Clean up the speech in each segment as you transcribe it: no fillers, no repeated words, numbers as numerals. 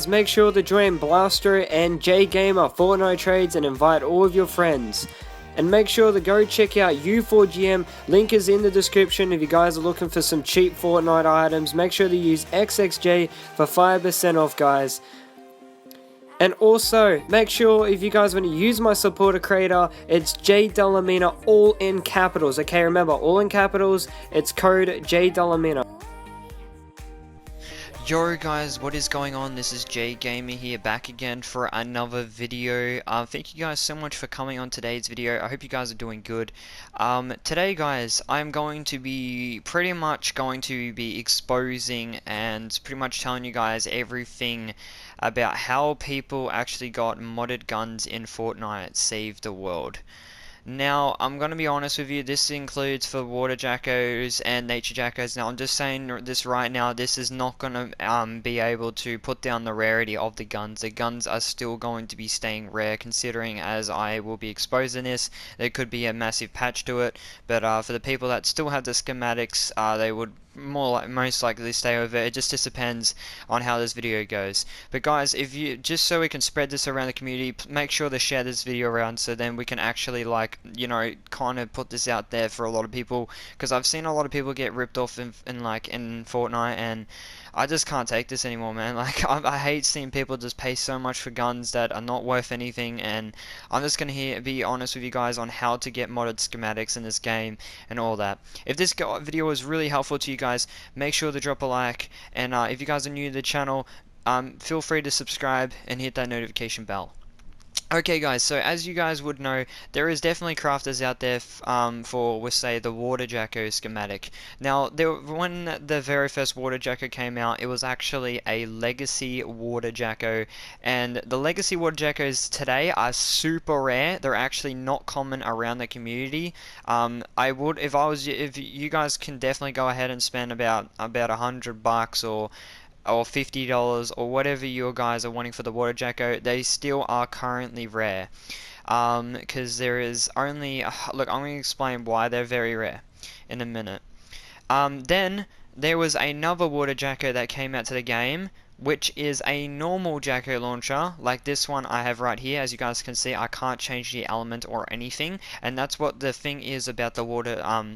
guys, make sure to join Blaster and JGamer Fortnite trades and invite all of your friends. And make sure to go check out U4GM, link is in the description if you guys are looking for some cheap Fortnite items. Make sure to use XXJ for 5% off, guys. And also, make sure if you guys want to use my supporter creator, it's JDellamina, all in capitals. Okay, remember, all in capitals, it's code JDellamina. Yo guys, what is going on? This is JGamer here, back again for another video. Thank you guys so much for coming on today's video. I hope you guys are doing good. Today guys, I'm going to be pretty much exposing and pretty much telling you guys everything about how people actually got modded guns in Fortnite Save the World. Now, I'm going to be honest with you, this includes for water jackos and nature jackos. Now, I'm just saying this right now, this is not going to be able to put down the rarity of the guns. The guns are still going to be staying rare, considering as I will be exposing this, there could be a massive patch to it. But for the people that still have the schematics, they would most likely stay over. It just depends on how this video goes. But guys, if you just so we can spread this around the community, make sure to share this video around so then we can actually, like, you know, kind of put this out there for a lot of people, because I've seen a lot of people get ripped off in Fortnite, and I just can't take this anymore, man. Like, I hate seeing people just pay so much for guns that are not worth anything, and I'm just gonna be honest with you guys on how to get modded schematics in this game and all that. If this video was really helpful to you guys, make sure to drop a like, and if you guys are new to the channel, feel free to subscribe and hit that notification bell. Okay guys, so as you guys would know, there is definitely crafters out there for, we'll say, the Water Jacko schematic. Now, when the very first Water Jacko came out, it was actually a Legacy Water Jacko, and the Legacy Water Jackos today are super rare. They're actually not common around the community. If you guys can definitely go ahead and spend about $100 or $50 or whatever you guys are wanting for the Water Jacko, they still are currently rare. Because there is only... look, I'm going to explain why they're very rare in a minute. Then there was another Water Jacko that came out to the game, which is a normal Jacko launcher, like this one I have right here. As you guys can see, I can't change the element or anything, and that's what the thing is about the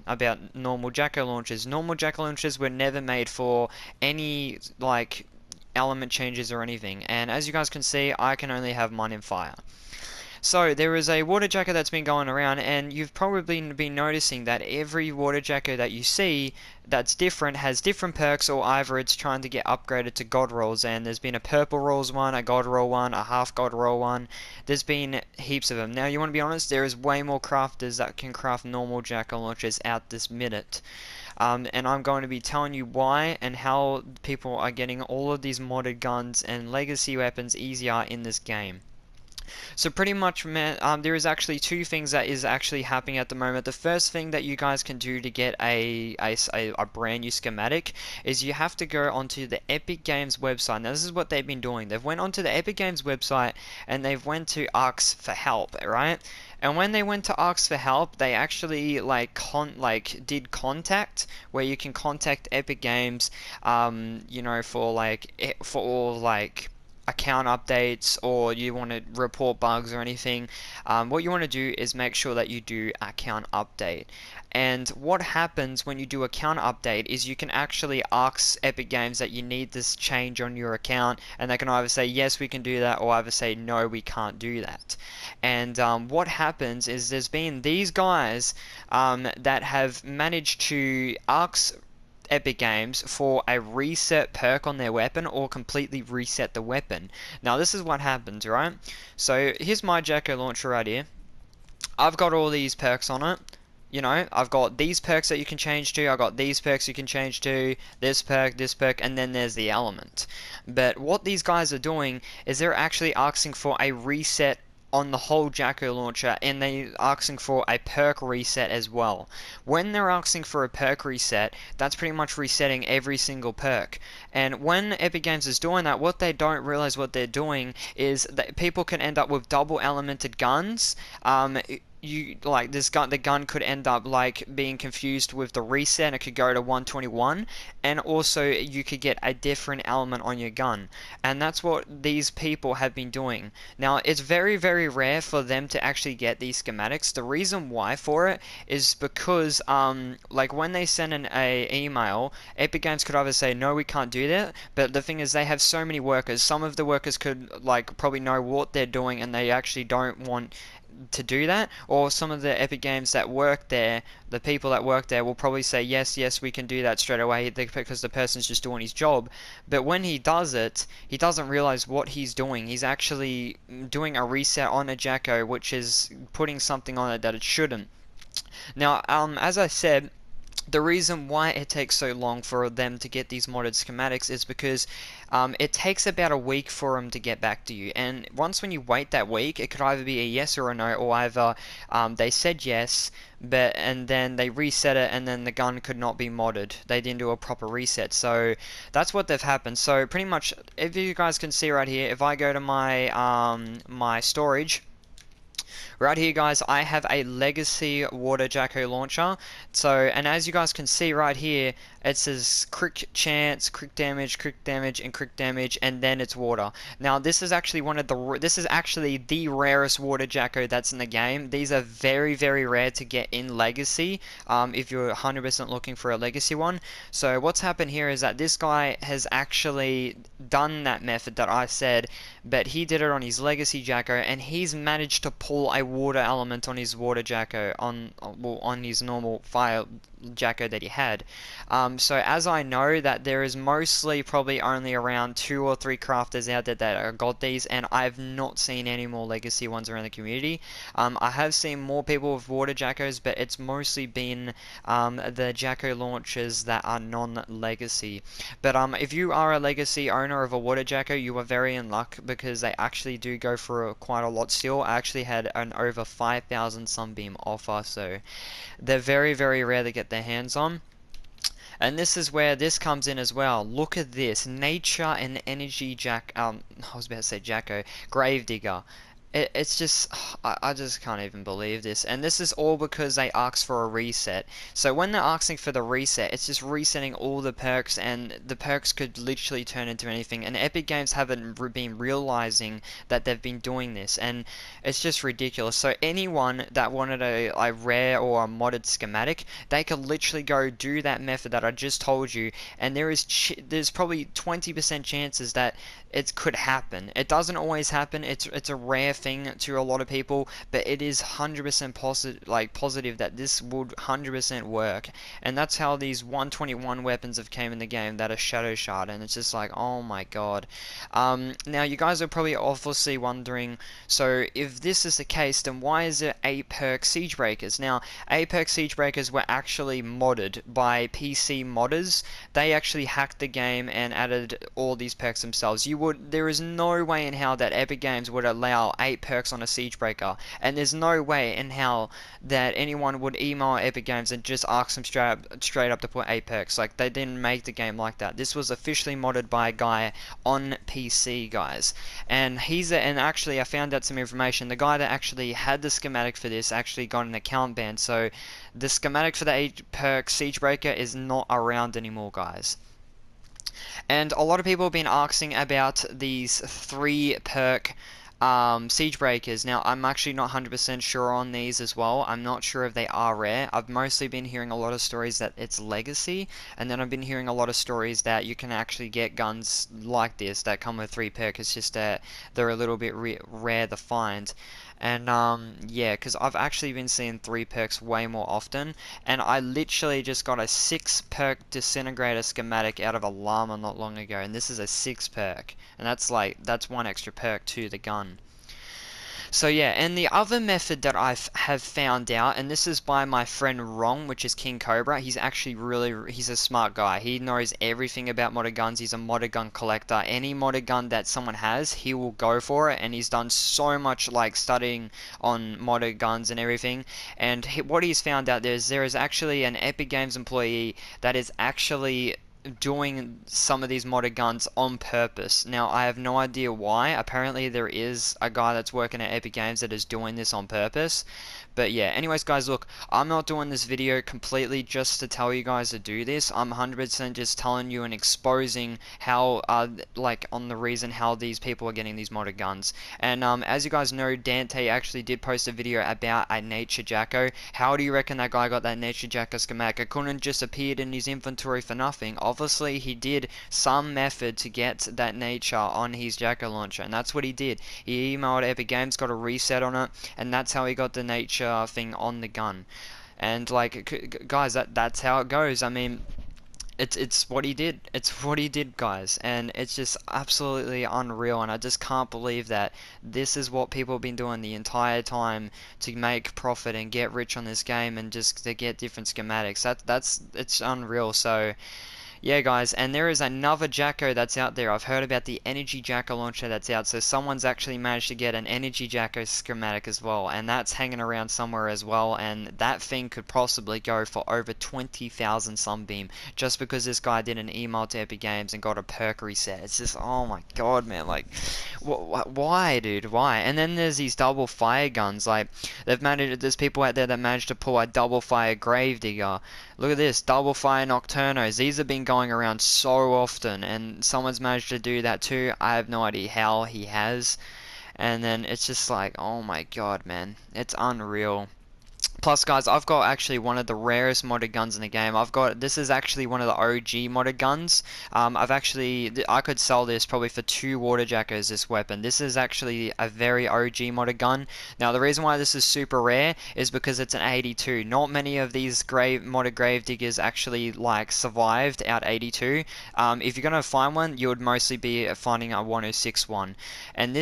about normal Jacko launchers. Normal Jacko launchers were never made for any, like, element changes or anything, and as you guys can see, I can only have mine in fire. So there is a Water Jacko that's been going around, and you've probably been noticing that every Water Jacko that you see that's different has different perks, or either it's trying to get upgraded to God Rolls, and there's been a Purple Rolls one, a God Roll one, a Half God Roll one. There's been heaps of them. Now, you want to be honest, there is way more crafters that can craft normal Jacko launchers out this minute. And I'm going to be telling you why and how people are getting all of these modded guns and legacy weapons easier in this game. So pretty much, man, there is actually two things that is actually happening at the moment. The first thing that you guys can do to get a brand new schematic is you have to go onto the Epic Games website. Now, this is what they've been doing. They've went onto the Epic Games website and they've went to ask for help, right? And when they went to ask for help, they actually did contact, where you can contact Epic Games, you know, for all account updates, or you want to report bugs or anything. What you want to do is make sure that you do account update. And what happens when you do account update is you can actually ask Epic Games that you need this change on your account, and they can either say yes, we can do that, or either say no, we can't do that. And what happens is there's been these guys that have managed to ask Epic Games for a reset perk on their weapon, or completely reset the weapon. Now, this is what happens, right? So here's my Jacko launcher right here. I've got all these perks on it. You know, I've got these perks that you can change to, I've got these perks you can change to, this perk, and then there's the element. But what these guys are doing is they're actually asking for a reset on the whole Jacko launcher, and they're asking for a perk reset as well. When they're asking for a perk reset, that's pretty much resetting every single perk. And when Epic Games is doing that, what they don't realize what they're doing is that people can end up with double elemented guns. you like the gun could end up like being confused with the reset, and it could go to 121, and also you could get a different element on your gun. And that's what these people have been doing. Now, it's very, very rare for them to actually get these schematics. The reason why for it is because like when they send an email, Epic Games could either say no, we can't do that, but the thing is they have so many workers. Some of the workers could like probably know what they're doing and they actually don't want to do that, or some of the Epic Games that work there, the people that work there will probably say yes, yes, we can do that straight away because the person's just doing his job. But when he does it, he doesn't realize what he's doing. He's actually doing a reset on a Jacko, which is putting something on it that it shouldn't. Now, as I said, the reason why it takes so long for them to get these modded schematics is because it takes about a week for them to get back to you, and once when you wait that week, it could either be a yes or a no, or either they said yes, and then they reset it, and then the gun could not be modded. They didn't do a proper reset, so that's what they've happened. So pretty much, if you guys can see right here, if I go to my my storage. Right here, guys, I have a Legacy Water Jacko launcher. So, and as you guys can see right here, it says crit chance, crit damage, and crit damage, and then it's water. Now, this is actually this is actually the rarest Water Jacko that's in the game. These are very, very rare to get in Legacy, if you're 100% looking for a Legacy one. So, what's happened here is that this guy has actually done that method that I said, but he did it on his Legacy Jacko, and he's managed to pull a water element on his Water Jacko, on his normal fire Jacko that he had. So as I know that there is mostly probably only around 2 or 3 crafters out there that got these, and I've not seen any more Legacy ones around the community. I have seen more people with Water Jackos, but it's mostly been the Jacko launchers that are non-Legacy. But if you are a Legacy owner of a Water Jacko, you are very in luck, because they actually do go for quite a lot still. I actually had an over 5,000 Sunbeam offer, so they're very, very rare to get their hands on. And this is where this comes in as well. Look at this, Nature and Energy I was about to say Jacko, Gravedigger. It's just, I just can't even believe this. And this is all because they asked for a reset. So when they're asking for the reset, it's just resetting all the perks, and the perks could literally turn into anything. And Epic Games haven't been realizing that they've been doing this, and it's just ridiculous. So anyone that wanted a rare or a modded schematic, they could literally go do that method that I just told you, and there's probably 20% chances that it could happen. It doesn't always happen. It's a rare thing to a lot of people, but it is 100% positive that this would 100% work. And that's how these 121 weapons have came in the game that are Shadow Shard, and it's just like, oh my god. Now you guys are probably obviously wondering, so if this is the case, then why is it 8 perk Siege Breakers? Now 8 perk Siege Breakers were actually modded by PC modders. They actually hacked the game and added all these perks themselves. There is no way in hell that Epic Games would allow 8 perks on a Siege Breaker, and there's no way in hell that anyone would email Epic Games and just ask them straight up to put 8 perks. Like, they didn't make the game like that. This was officially modded by a guy on PC, guys. And and actually I found out some information. The guy that actually had the schematic for this actually got an account ban, so the schematic for the 8 perk Siege Breaker is not around anymore, guys. And a lot of people have been asking about these 3 perk Siege Breakers. Now, I'm actually not 100% sure on these as well. I'm not sure if they are rare. I've mostly been hearing a lot of stories that it's Legacy, and then I've been hearing a lot of stories that you can actually get guns like this that come with 3 perk. It's just that they're a little bit rare to find. And yeah, because I've actually been seeing 3 perks way more often, and I literally just got a 6 perk Disintegrator schematic out of a llama not long ago, and this is a 6 perk, and that's 1 extra perk to the gun. So yeah, and the other method that I have found out, and this is by my friend Wrong, which is King Cobra. He's actually he's a smart guy. He knows everything about modded guns. He's a modded gun collector. Any modded gun that someone has, he will go for it, and he's done so much studying on modded guns and everything. And what he's found out there is actually an Epic Games employee that is actually doing some of these modded guns on purpose. Now, I have no idea why. Apparently there is a guy that's working at Epic Games that is doing this on purpose. But yeah, anyways guys, look, I'm not doing this video completely just to tell you guys to do this. I'm 100% just telling you and exposing how, like, on the reason how these people are getting these modded guns. And as you guys know, Dante actually did post a video about a Nature Jacko. How do you reckon that guy got that Nature Jacko schematic? It couldn't just appeared in his inventory for nothing. Obviously, he did some method to get that Nature on his Jacko launcher, and that's what he did. He emailed Epic Games, got a reset on it, and that's how he got the Nature thing on the gun. And like, guys, that's how it goes. I mean, it's what he did. It's what he did, guys, and it's just absolutely unreal. And I just can't believe that this is what people have been doing the entire time to make profit and get rich on this game, and just to get different schematics. It's unreal. So yeah, guys, and there is another Jacko that's out there. I've heard about the Energy Jacko launcher that's out, so someone's actually managed to get an Energy Jacko schematic as well, and that's hanging around somewhere as well, and that thing could possibly go for over 20,000 Sunbeam, just because this guy did an email to Epic Games and got a perk reset. It's just, oh my god, man, like, why, dude, why? And then there's these double fire guns. Like, there's people out there that managed to pull a double fire Gravedigger. Look at this, double fire Nocturnos. These have been going around so often, and someone's managed to do that too. I have no idea how he has. And then it's just like, oh my god, man, it's unreal. Plus, guys, I've got actually one of the rarest modded guns in the game. This is actually one of the OG modded guns. I could sell this probably for 2 water jackers, this weapon. This is actually a very OG modded gun. Now, the reason why this is super rare is because it's an 82. Not many of these modded Gravediggers actually, like, survived out 82. If you're gonna find one, you would mostly be finding a 106 one. And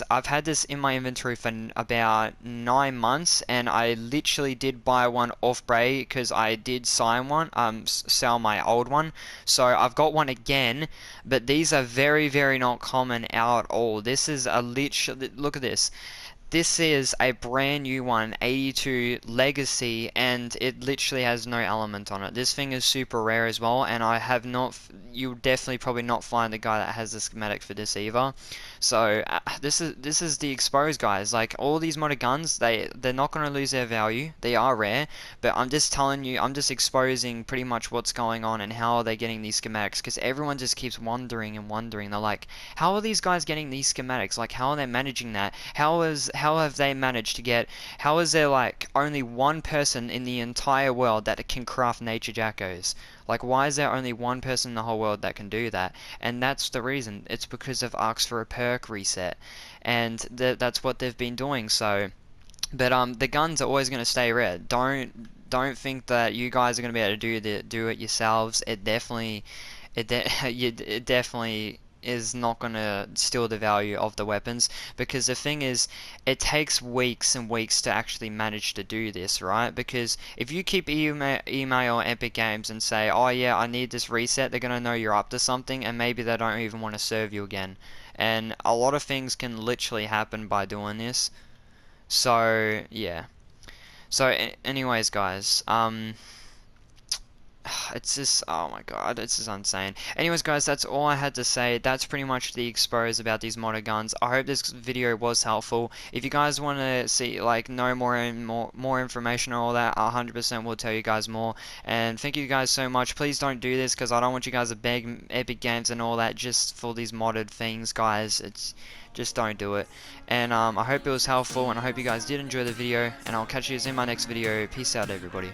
I've had this in my inventory for about 9 months, and I literally did buy one off Bray because I did sell my old one, so I've got one again. But these are very, very not common at all. This is a look at this. This is a brand new one, 82 Legacy, and it literally has no element on it. This thing is super rare as well, and you'll definitely probably not find the guy that has the schematic for this either. So this is the exposed, guys. Like, all these modded guns, they're not going to lose their value. They are rare, but I'm just telling you, I'm just exposing pretty much what's going on and how are they getting these schematics, because everyone just keeps wondering and wondering. They're like, how are these guys getting these schematics? Like, how are they managing that? How have they managed to get, how is there like only one person in the entire world that can craft Nature Jackos? Like, why is there only one person in the whole world that can do that? And that's the reason. It's because of Ask for a Perk reset, and that's what they've been doing. So, but the guns are always going to stay rare. Don't think that you guys are going to be able to do it yourselves. It definitely is not going to steal the value of the weapons, because the thing is, it takes weeks and weeks to actually manage to do this, right? Because if you keep email Epic Games and say, oh yeah, I need this reset, they're going to know you're up to something, and maybe they don't even want to serve you again. And a lot of things can literally happen by doing this. So yeah. So anyways, guys, it's just, oh my god, it's just insane. Anyways, guys, that's all I had to say. That's pretty much the expose about these modded guns. I hope this video was helpful. If you guys want to see, like, know more information and all that, 100% will tell you guys more. And thank you guys so much. Please don't do this, because I don't want you guys to beg Epic Games and all that just for these modded things, guys. Just don't do it. And I hope it was helpful, and I hope you guys did enjoy the video, and I'll catch you in my next video. Peace out, everybody.